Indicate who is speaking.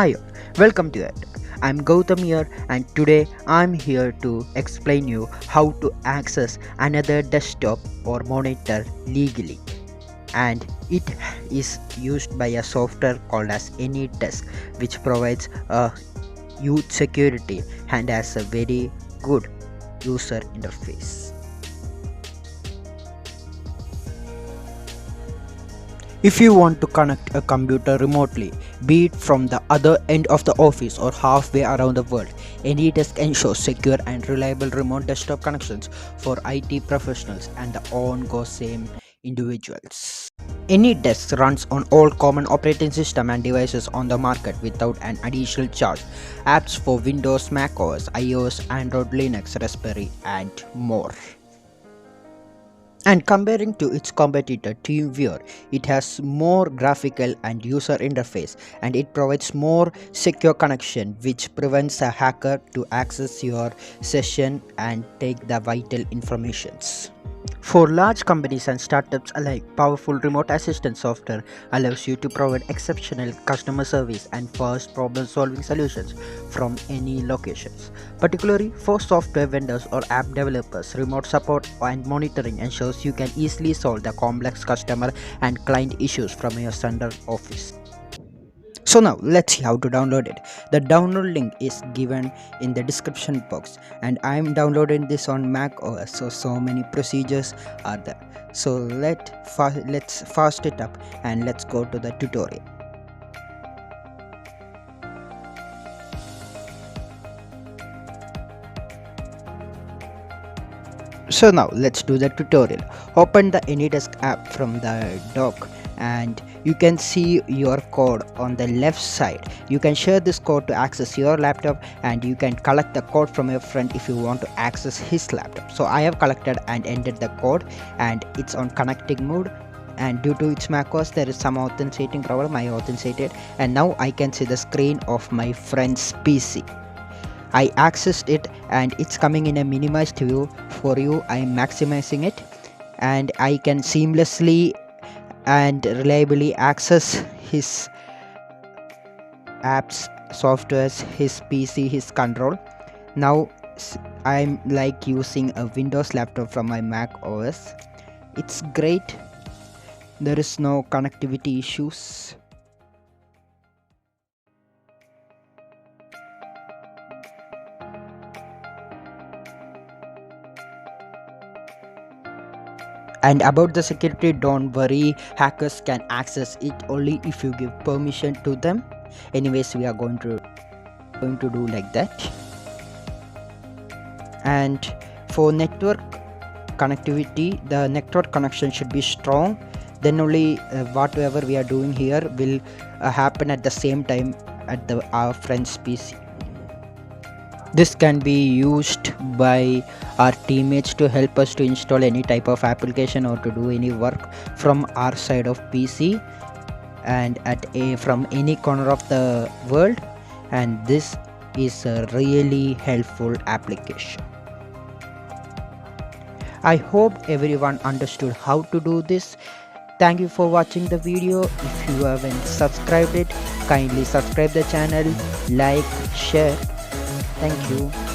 Speaker 1: Hi, welcome to it. I'm Gautham here, and today I'm here to explain you how to access another desktop or monitor legally. And it is used by a software called as AnyDesk, which provides a huge security and has a very good user interface. If you want to connect a computer remotely, be it from the other end of the office or halfway around the world, AnyDesk ensures secure and reliable remote desktop connections for IT professionals and the on-go same individuals. AnyDesk runs on all common operating system and devices on the market without an additional charge. Apps for Windows, Mac OS, iOS, Android, Linux, Raspberry, and more. And comparing to its competitor TeamViewer, it has more graphical and user interface, and it provides more secure connection which prevents a hacker to access your session and take the vital informations. For large companies and startups alike, powerful remote assistant software allows you to provide exceptional customer service and fast problem-solving solutions from any locations. Particularly for software vendors or app developers, remote support and monitoring ensures you can easily solve the complex customer and client issues from your central office. So now let's see how to download it. The download link is given in the description box, and I'm downloading this on Mac OS, so many procedures are there. So let's fast it up and let's go to the tutorial. So now let's do the tutorial. Open the AnyDesk app from the dock, and you can see your code on the left side. You can share this code to access your laptop, and you can collect the code from your friend if you want to access his laptop. So I have collected and entered the code, and it's on connecting mode, and due to its macOS there is some authenticating problem. I authenticated, and now I can see the screen of my friend's PC. I accessed it and it's coming in a minimized view for you. I'm maximizing it, and I can seamlessly and reliably access his apps, softwares, his PC, his control. Now I'm like using a Windows laptop from my Mac OS. It's great. There is no connectivity issues. And about the security, don't worry, hackers can access it only if you give permission to them. Anyways, we are going to do like that. And for network connectivity, the network connection should be strong. Then only whatever we are doing here will happen at the same time at our friend's PC. This can be used by our teammates to help us to install any type of application or to do any work from our side of PC and from any corner of the world, and this is a really helpful application. I hope everyone understood how to do this. Thank you for watching the video. If you haven't subscribed it, kindly subscribe the channel, like, share. Thank you.